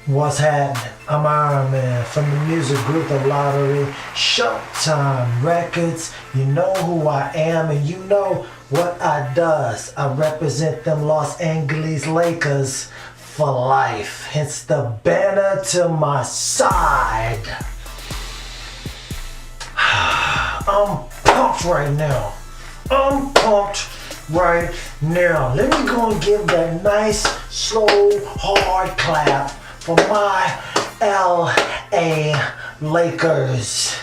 What's happening? I'm Iron Man from the music group theLottory, Showtime Records. You know who I am and you know what I does. I represent them Los Angeles Lakers for life. Hence the banner to my side. I'm pumped right now. I'm pumped right now. Let me go and give that nice, slow, hard clap for my LA Lakers.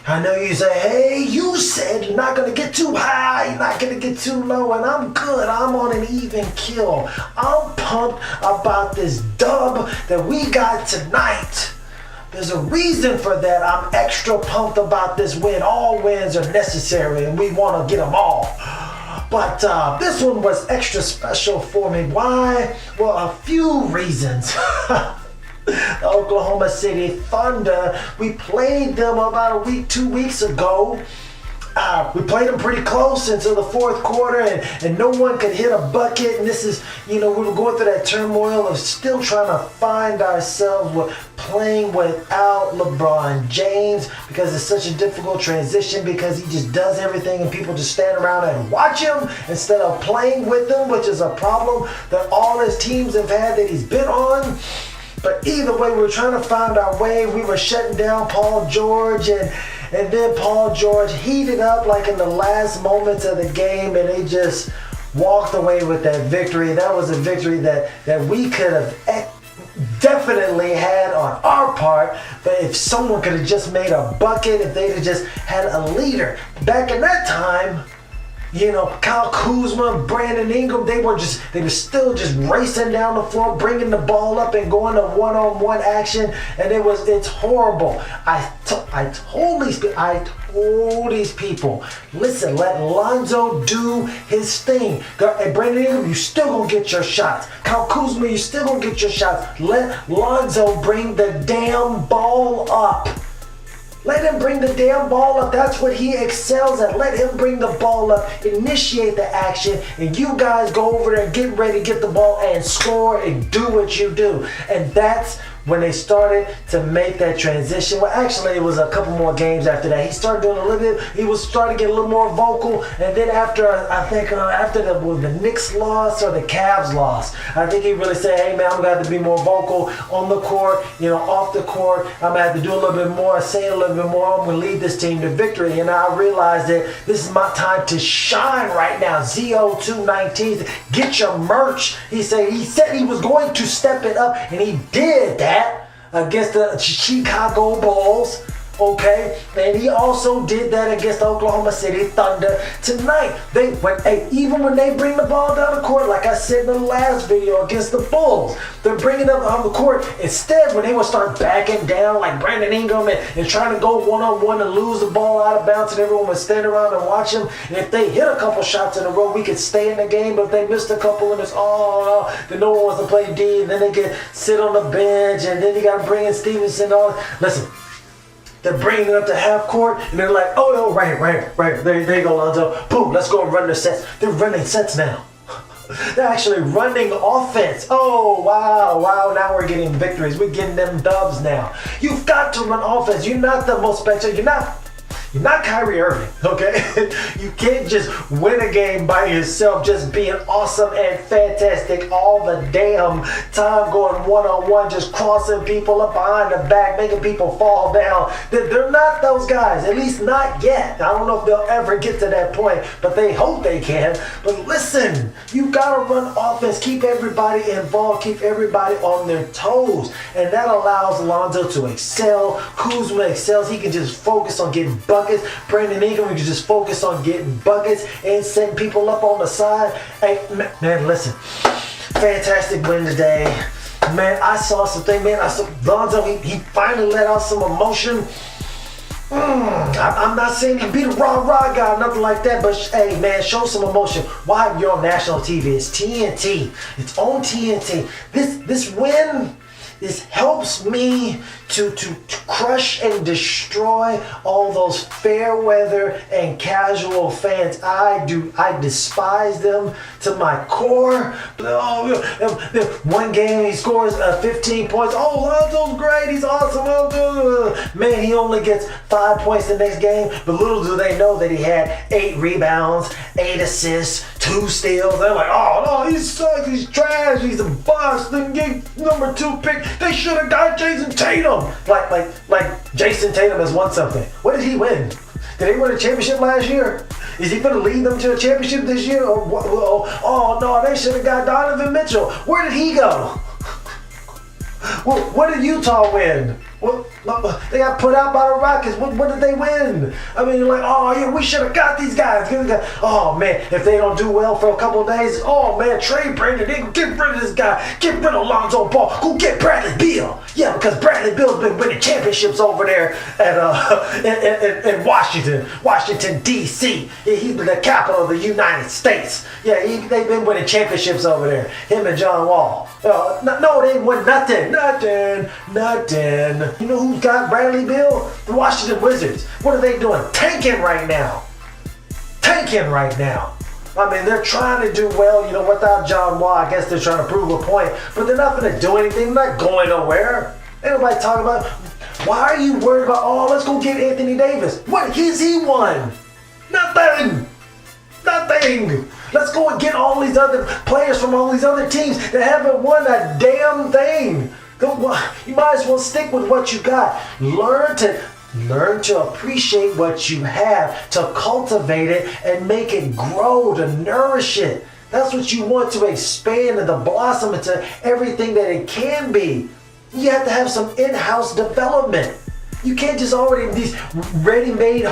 I know you say, hey, you said you're not going to get too high, you're not going to get too low, and I'm good. I'm on an even kill. I'm pumped about this dub that we got tonight. There's a reason for that. I'm extra pumped about this win. All wins are necessary, and we want to get them all. But this one was extra special for me. Why? Well, a few reasons. The Oklahoma City Thunder, we played them about a week, 2 weeks ago. We played them pretty close until the fourth quarter, and no one could hit a bucket. And this is, we were going through that turmoil of still trying to find ourselves with playing without LeBron James, because it's such a difficult transition, because he just does everything and people just stand around and watch him instead of playing with him, which is a problem that all his teams have had that he's been on. But either way, we were trying to find our way. We were shutting down Paul George, and then Paul George heated up like in the last moments of the game, and they just walked away with that victory. That was a victory that we could have definitely had on our part, but if someone could have just made a bucket, if they'd have just had a leader. Back in that time, Kyle Kuzma, Brandon Ingram, they were still just racing down the floor, bringing the ball up and going to one-on-one action, and it's horrible. I told these people, listen, let Lonzo do his thing. Hey, Brandon Ingram, you still gonna get your shots. Kyle Kuzma, you still gonna get your shots. Let Lonzo bring the damn ball up. Let him bring the damn ball up. That's what he excels at. Let him bring the ball up, initiate the action, and you guys go over there and get ready, get the ball, and score and do what you do. And that's when they started to make that transition. Well, actually, it was a couple more games after that. He started doing a little bit. He was starting to get a little more vocal. And then after, I think, after the Knicks loss or the Cavs loss, I think he really said, hey, man, I'm going to have to be more vocal on the court, off the court. I'm going to have to do a little bit more, say a little bit more. I'm going to lead this team to victory. And I realized that this is my time to shine right now. ZO219, get your merch. He said he was going to step it up, and he did that against the Chicago Bulls, okay? And he also did that against the Oklahoma City Thunder tonight. Even when they bring the ball down the court, like I said in the last video against the Bulls, they're bringing up on the court. Instead, when they would start backing down like Brandon Ingram and trying to go one-on-one and lose the ball out of bounds, and everyone would stand around and watch him. And if they hit a couple shots in a row, we could stay in the game. But if they missed a couple and then no one wants to play D, and then they get sit on the bench, and then you got to bring in Stevenson. Listen. They're bringing it up to half court, and they're like, oh, right. There you go, Lonzo. Boom, let's go and run their sets. They're running sets now. They're actually running offense. Oh, wow. Now we're getting victories. We're getting them dubs now. You've got to run offense. You're not the most spectacular. You're not Kyrie Irving, okay? You can't just win a game by yourself, just being awesome and fantastic all the damn time, going one-on-one, just crossing people up behind the back, making people fall down. They're not those guys, at least not yet. I don't know if they'll ever get to that point, but they hope they can. But listen, you gotta run offense, keep everybody involved, keep everybody on their toes, and that allows Lonzo to excel. Kuzma excels, he can just focus on getting buckets. Brandon Ingram, we can just focus on getting buckets and setting people up on the side. Hey, man, listen. Fantastic win today. Man, I saw something, man. I saw Lonzo, he finally let out some emotion. I'm not saying he be the rah-rah guy, nothing like that, but hey, man, show some emotion. Why? You're on national TV. It's TNT. It's on TNT. This win this helps me to crush and destroy all those fair weather and casual fans. I despise them to my core. One game he scores 15 points. Oh, Lonzo's great. He's awesome. Man, he only gets 5 points the next game. But little do they know that he had 8 rebounds, 8 assists, 2 steals. They're like, oh no, he sucks. He's trash. He's a bust. Didn't get number 2 pick. They should have got Jason Tatum. Like Jason Tatum has won something. What did he win? Did he win a championship last year? Is he going to lead them to a championship this year? Oh no, they should have got Donovan Mitchell. Where did he go? Well, what did Utah win? Well, they got put out by the Rockets. What did they win? I mean, like, oh yeah, we should have got these guys. Oh man, if they don't do well for a couple of days, oh man, trade Brandon Ingram, get rid of this guy, get rid of Lonzo Ball, go get Bradley Beal. Yeah, because Bradley Beal's been winning championships over there at in Washington D.C. He's the capital of the United States. Yeah, they've been winning championships over there. Him and John Wall. No, they didn't win nothing. You know who's got Bradley Beal? The Washington Wizards. What are they doing? Tanking right now. I mean, they're trying to do well, without John Wall. I guess they're trying to prove a point, but they're not going to do anything. They're not going nowhere. Ain't nobody talking about, why are you worried about, oh, let's go get Anthony Davis. What has he won? Nothing. Let's go and get all these other players from all these other teams that haven't won a damn thing. You might as well stick with what you got. Learn to appreciate what you have, to cultivate it and make it grow, to nourish it. That's what you want to expand and to blossom into everything that it can be. You have to have some in-house development. You can't just already these ready-made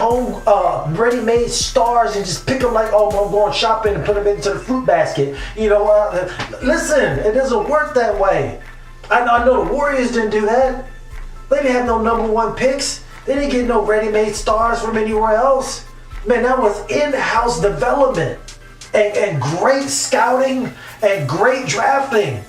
stars and just pick them like, oh, I'm going shopping and put them into the fruit basket. Listen, it doesn't work that way. I know the Warriors didn't do that. They didn't have no number 1 picks. They didn't get no ready-made stars from anywhere else. Man, that was in-house development and great scouting and great drafting.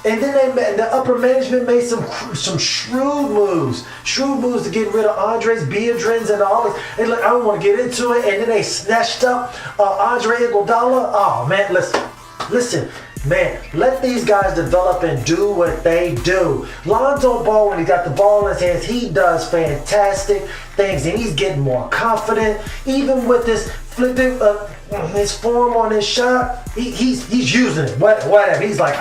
And then the upper management made some shrewd moves to get rid of Andres Biedrins and all this. And look, I don't want to get into it. And then they snatched up Andre Iguodala. Oh man, listen. Man, let these guys develop and do what they do. Lonzo Ball, when he got the ball in his hands, he does fantastic things, and he's getting more confident. Even with this flipping his form on his shot, he's using it. Whatever. He's like,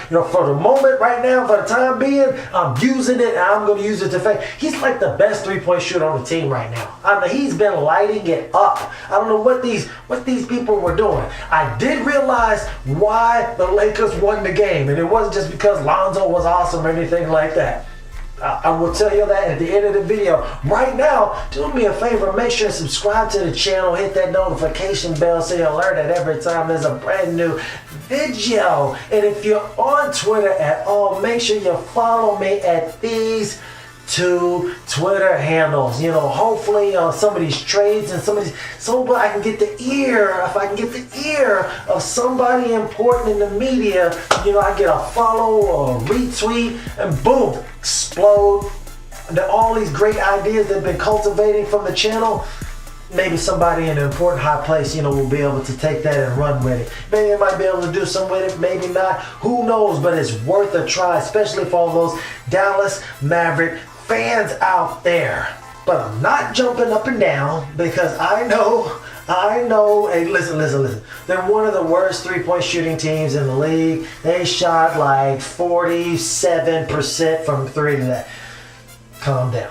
for the moment right now, for the time being, I'm using it, and I'm going to use it to fake. He's like the best 3-point shooter on the team right now. I mean, he's been lighting it up. I don't know what these people were doing. I did realize why the Lakers won the game, and it wasn't just because Lonzo was awesome or anything like that. I will tell you that at the end of the video. Right now, do me a favor, make sure to subscribe to the channel, hit that notification bell so you're alerted every time there's a brand new video. And if you're on Twitter at all, make sure you follow me at these 2 Twitter handles. Hopefully some of these trades and so I can get the ear. If I can get the ear of somebody important in the media, I get a follow or a retweet, and boom, explode. All these great ideas that have been cultivating from the channel. Maybe somebody in an important high place, will be able to take that and run with it. Maybe they might be able to do something with it, maybe not. Who knows? But it's worth a try, especially for all those Dallas Maverick fans out there. But I'm not jumping up and down because I know, hey, listen. They're one of the worst 3-point shooting teams in the league. They shot like 47% from 3 today. Calm down.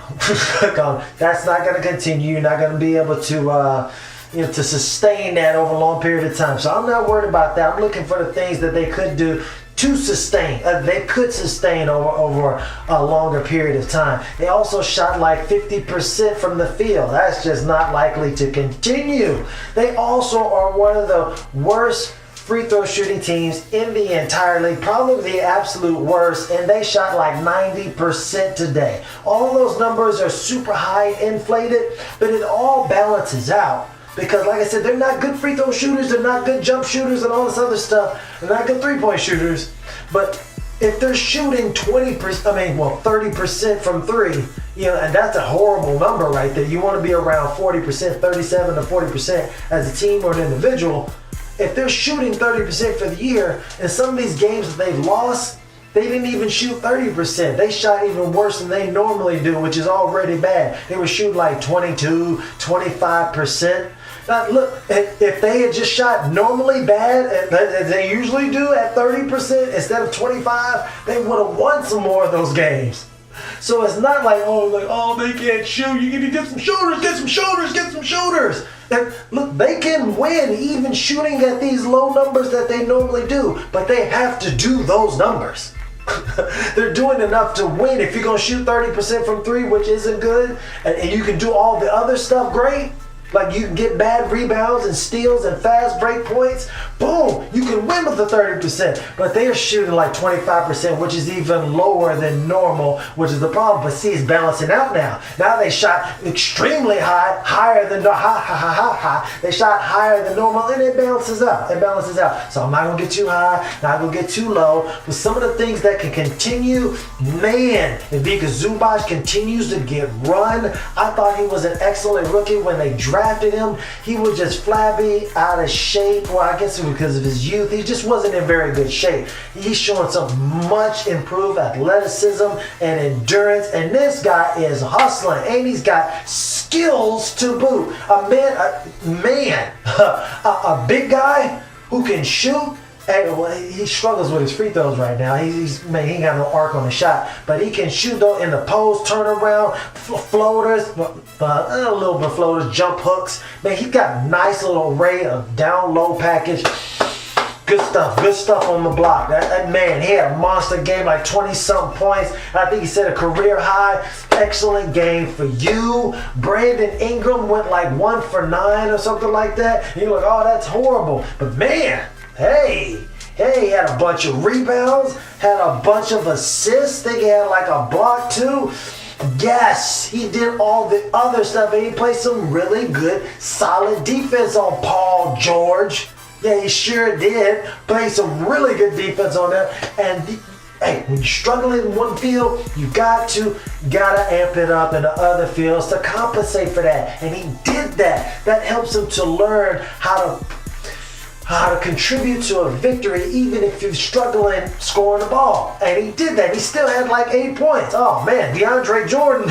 That's not going to continue. You're not going to be able to to sustain that over a long period of time. So I'm not worried about that. I'm looking for the things that they could do to sustain. They could sustain over a longer period of time. They also shot like 50% from the field. That's just not likely to continue. They also are one of the worst free throw shooting teams in the entire league, probably the absolute worst, and they shot like 90% today. All those numbers are super high inflated, but it all balances out. Because like I said, they're not good free throw shooters, they're not good jump shooters and all this other stuff. They're not good 3-point shooters. But if they're shooting 30% from three, and that's a horrible number right there. You want to be around 40%, 37 to 40% as a team or an individual. If they're shooting 30% for the year, and some of these games that they've lost, they didn't even shoot 30%. They shot even worse than they normally do, which is already bad. They were shooting like 22, 25%. Now, look, if they had just shot normally bad, as they usually do at 30% instead of 25, they would have won some more of those games. So it's not like, they can't shoot. You need to get some shooters, get some shooters, get some shooters. And look, they can win even shooting at these low numbers that they normally do, but they have to do those numbers. They're doing enough to win. If you're going to shoot 30% from three, which isn't good, and you can do all the other stuff great, like you can get bad rebounds and steals and fast break points, boom, you can win with the 30%. But they're shooting like 25%, which is even lower than normal, which is the problem. But see, it's balancing out now. Now they shot extremely high, higher than They shot higher than normal, and it balances out. It balances out. So I'm not gonna get too high, not gonna get too low. But some of the things that can continue, man, if Vika Zubac continues to get run, I thought he was an excellent rookie when they drafted him. He was just flabby, out of shape. Well, I guess it was because of his youth. He just wasn't in very good shape. He's showing some much improved athleticism and endurance, and this guy is hustling, and he's got skills to boot. A big guy who can shoot. And he struggles with his free throws right now. He ain't got no arc on the shot, but he can shoot though in the post, turnaround, floaters, a little bit of floaters, jump hooks. Man, he got a nice little array of down low package. Good stuff on the block. That man, he had a monster game, like 20-something points. I think he set a career high. Excellent game for you. Brandon Ingram went like 1 for 9 or something like that. And you're like, oh, that's horrible. But man, Hey, he had a bunch of rebounds, had a bunch of assists. I think he had like a block too. Yes, he did all the other stuff, and he played some really good, solid defense on Paul George. Yeah, he sure did. Play some really good defense on there. And hey, when you're struggling in one field, you gotta amp it up in the other fields to compensate for that. And he did that. That helps him to learn how to contribute to a victory even if you're struggling scoring the ball. And he did that. He still had like 8 points. Oh man, DeAndre Jordan,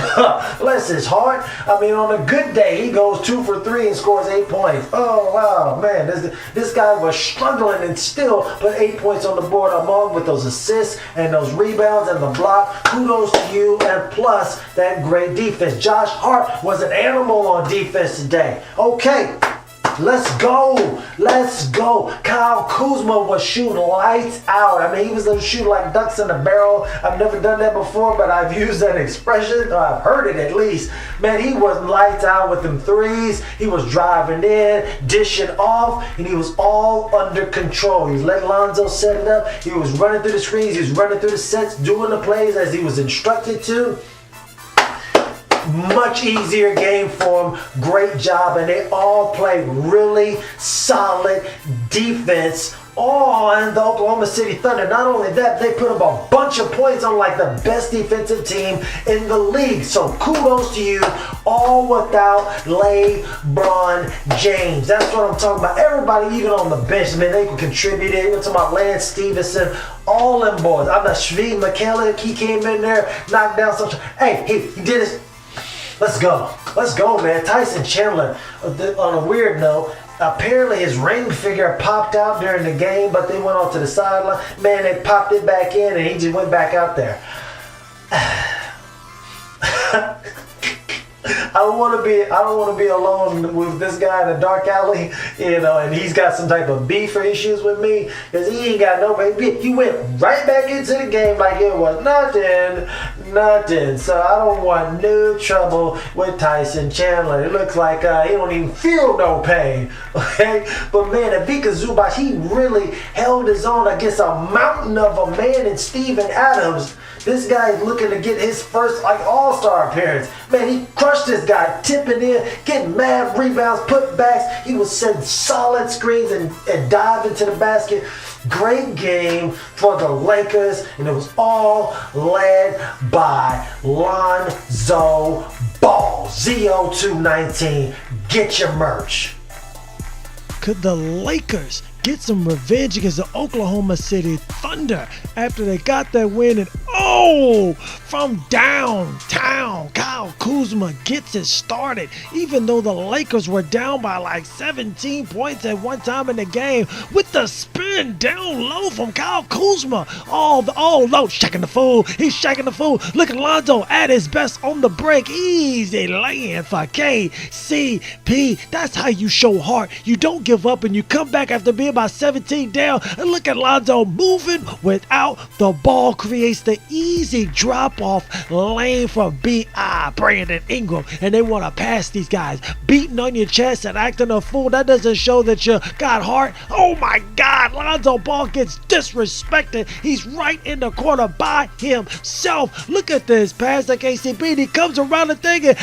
bless his heart. I mean, on a good day, he goes 2 for 3 and scores 8 points. Oh wow, man, this guy was struggling and still put 8 points on the board along with those assists and those rebounds and the block. Kudos to you, and plus that great defense. Josh Hart was an animal on defense today. Okay. Let's go. Kyle Kuzma was shooting lights out. I mean, he was shooting like ducks in a barrel. I've never done that before, but I've used that expression, or I've heard it at least. Man, he was lights out with them threes. He was driving in, dishing off, and he was all under control. He was letting Lonzo set it up. He was running through the screens. He was running through the sets, doing the plays as he was instructed to. Much easier game for him. Great job. And they all played really solid defense on the Oklahoma City Thunder. Not only that, they put up a bunch of points on like the best defensive team in the league. So kudos to you, all without LeBron James. That's what I'm talking about. Everybody, even on the bench, man, they can contribute. We're talking about Lance Stevenson, all them boys. I'm not Shvee McKellar. He came in there, knocked down some. Hey, he did his. Let's go, man. Tyson Chandler, on a weird note, apparently his ring figure popped out during the game, but they went on to the sideline. Man, they popped it back in, and he just went back out there. I don't want to be alone with this guy in a dark alley, and he's got some type of beef or issues with me, because he ain't got no beef. He went right back into the game like it was nothing. So I don't want no trouble with Tyson Chandler. It looks like he don't even feel no pain. Okay, but man, Vika Zubac, he really held his own against a mountain of a man in Steven Adams. This guy is looking to get his first all-star appearance. Man, he crushed this guy, tipping in, getting mad rebounds, putbacks. He was setting solid screens and diving to the basket. Great game for the Lakers, and it was all led by Lonzo Ball. ZO219, get your merch. Could the Lakers get some revenge against the Oklahoma City Thunder after they got that win? And from downtown, Kyle Kuzma gets it started, even though the Lakers were down by like 17 points at one time in the game, with the spin down low from Kyle Kuzma. Low, shaking the fool. He's shaking the fool. Look at Lonzo at his best on the break. Easy laying for KCP. That's how you show heart. You don't give up and you come back after being by 17 down. And look at Lonzo moving without the ball, creates the easy drop-off lane for B.I. Brandon Ingram. And they want to pass these guys. Beating on your chest and acting a fool. That doesn't show that you got heart. Oh my God, Lonzo Ball gets disrespected. He's right in the corner by himself. Look at this pass to KCP. He comes around the thing and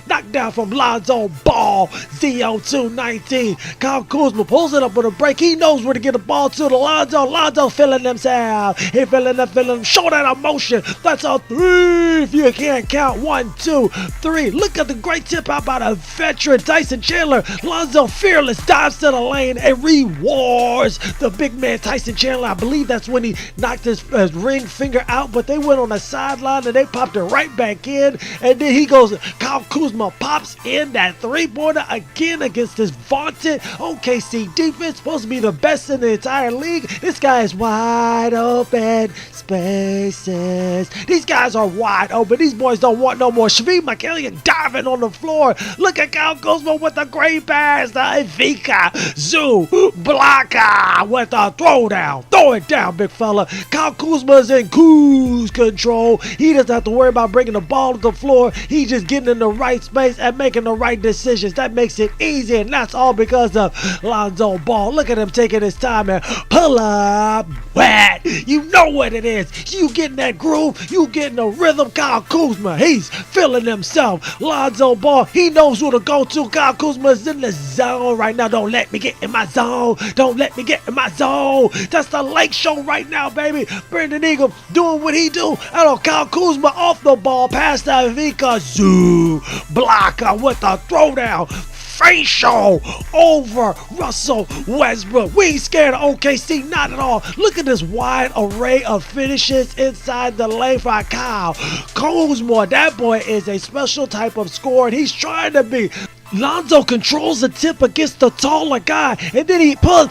knockdown from Lonzo Ball. ZO219. Kyle Kuzma pulls it up with a break. He knows where to get the ball to the Lonzo feeling himself. He feeling him. Show that emotion. That's a three if you can't count. 1, 2, 3. Look at the great tip out by the veteran Tyson Chandler. Lonzo fearless dives to the lane and rewards the big man Tyson Chandler. I believe that's when he knocked his ring finger out, but they went on the sideline and they popped it right back in. And then he goes, Kyle Kuzma pops in that three-pointer again against his vaunted OKC defense, supposed to be the best in the entire league. This guy is wide open spaces. These guys are wide open. These boys don't want no more. Shavit McElliott diving on the floor. Look at Kyle Kuzma with the great pass. The Ivica Zoo blocker with the throwdown. Throw it down, big fella. Kyle Kuzma's in cruise control. He doesn't have to worry about bringing the ball to the floor. He's just getting in the right space and making the right decisions. That makes it easy, and that's all because of Lonzo Ball. Look at him taking his time and pull up. Wet. You know what it is. You getting that groove. You getting the rhythm. Kyle Kuzma, he's feeling himself. Lonzo Ball, he knows who to go to. Kyle Kuzma's in the zone right now. Don't let me get in my zone. Don't let me get in my zone. That's the Lake Show right now, baby. Brandon Ingram doing what he do. I don't know, Kyle Kuzma off the ball. Past that Vika Zoo blocker with the throwdown. Facial over Russell Westbrook. We ain't scared of OKC, not at all. Look at this wide array of finishes inside the lane for Kyle Kuzma. That boy is a special type of scorer, and he's trying to be. Lonzo controls the tip against the taller guy, and then he pull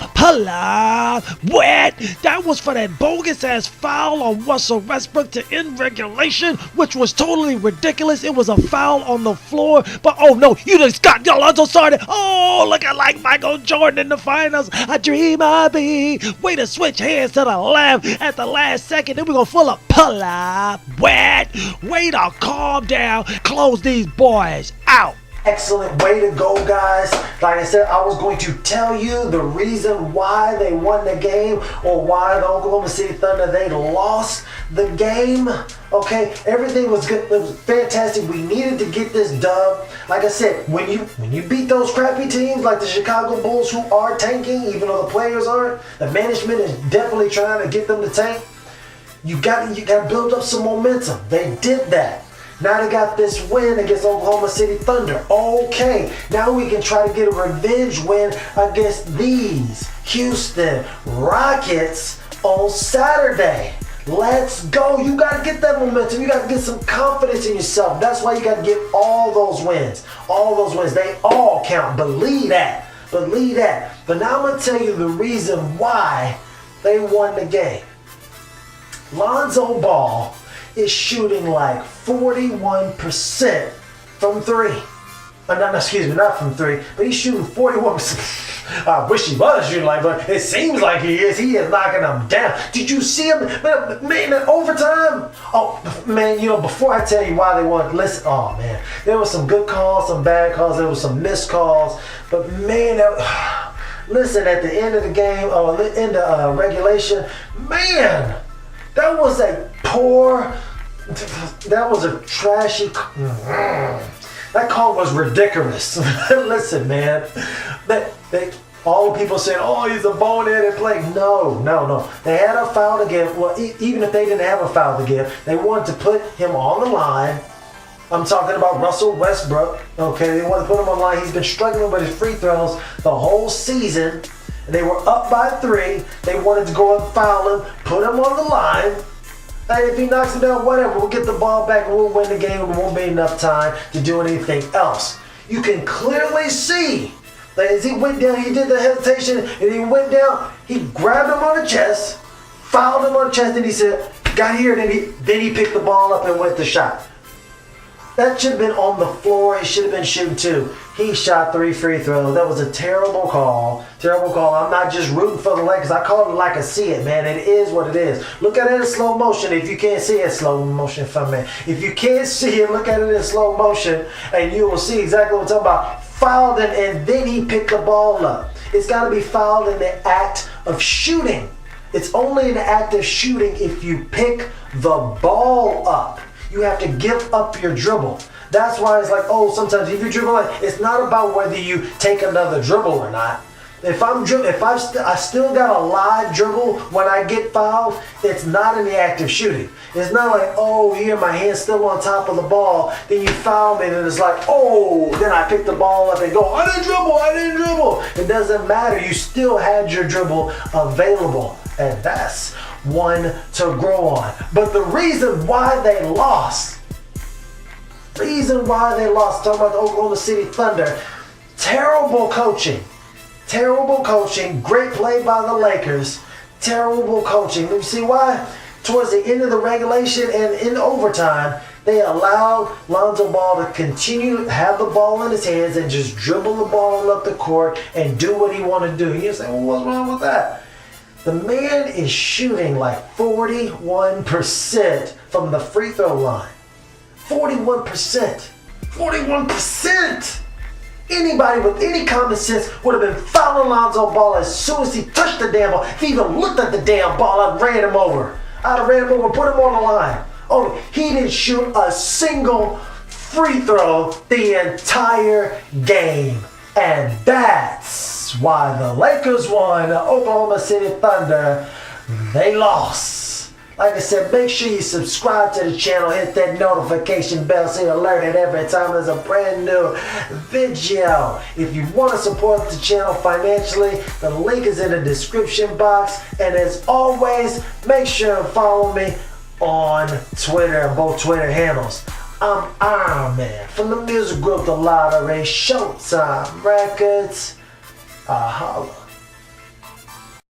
up. Wet. That was for that bogus ass foul on Russell Westbrook to end regulation, which was totally ridiculous. It was a foul on the floor, but oh no, you just got Lonzo started. Oh, looking like Michael Jordan in the finals. I dream I'll be. Way to switch hands to the left at the last second. Then we're gonna pull up. Wet. Way to calm down. Close these boys out. Excellent way to go, guys. Like I said, I was going to tell you the reason why they won the game, or why the Oklahoma City Thunder, they lost the game. Okay, everything was good. It was fantastic. We needed to get this dub. Like I said, when you beat those crappy teams like the Chicago Bulls, who are tanking, even though the players aren't, the management is definitely trying to get them to tank. You got to build up some momentum. They did that. Now they got this win against Oklahoma City Thunder. Okay, now we can try to get a revenge win against these Houston Rockets on Saturday. Let's go. You got to get that momentum. You got to get some confidence in yourself. That's why you got to get all those wins. All those wins. They all count. Believe that. Believe that. But now I'm going to tell you the reason why they won the game. Lonzo Ball is shooting like 41% from three. Not from three, but he's shooting 41%. I wish he was shooting like, but it seems like he is. He is knocking them down. Did you see him, man, in overtime? Oh, man, before I tell you why they won, listen, oh, man, there was some good calls, some bad calls, there was some missed calls, but, man, listen, at the end of the game, end of regulation, man, That was a poor, that was a trashy, that call was ridiculous. Listen, man, all the people saying, oh, he's a bonehead and play. No. They had a foul to give. Well, even if they didn't have a foul to give, they wanted to put him on the line. I'm talking about Russell Westbrook. Okay, they wanted to put him on the line. He's been struggling with his free throws the whole season. They were up by 3. They wanted to go and foul him, put him on the line. Hey, if he knocks it down, whatever. We'll get the ball back and we'll win the game. There won't be enough time to do anything else. You can clearly see that as he went down, he did the hesitation, and he went down, he grabbed him on the chest, fouled him on the chest, and he said, got here, and then he picked the ball up and went to shot. That should have been on the floor. He should have been shooting 2. He shot 3 free throws. That was a terrible call. Terrible call. I'm not just rooting for the Lakers. I call it like I see it, man. It is what it is. Look at it in slow motion. If you can't see it in slow motion, man. If you can't see it, look at it in slow motion, and you will see exactly what I'm talking about. Fouled him, and then he picked the ball up. It's got to be fouled in the act of shooting. It's only in the act of shooting if you pick the ball up. You have to give up your dribble. That's why it's like, oh, sometimes if you dribble, it's not about whether you take another dribble or not. If I still got a live dribble when I get fouled, it's not in the act of shooting. It's not like, oh, here my hand's still on top of the ball. Then you foul me, and it's like, oh, then I pick the ball up and go, I didn't dribble. It doesn't matter. You still had your dribble available, and that's one to grow on. But the reason why they lost, talking about the Oklahoma City Thunder, terrible coaching, great play by the Lakers, terrible coaching. You see why? Towards the end of the regulation and in overtime, they allowed Lonzo Ball to continue to have the ball in his hands and just dribble the ball up the court and do what he wanted to do. You say, well, what's wrong with that? The man is shooting like 41% from the free throw line. 41%. Anybody with any common sense would have been fouling Lonzo Ball as soon as he touched the damn ball. If he even looked at the damn ball, I'd ran him over. Put him on the line. Oh, he didn't shoot a single free throw the entire game. And that's why the Lakers won. The Oklahoma City Thunder, they lost. Like I said, make sure you subscribe to the channel, hit that notification bell so you're alerted every time there's a brand new video. If you want to support the channel financially, the link is in the description box. And as always, make sure to follow me on Twitter, both Twitter handles. I'm Iron Man from the music group theLottory, Showtime Records. Holla.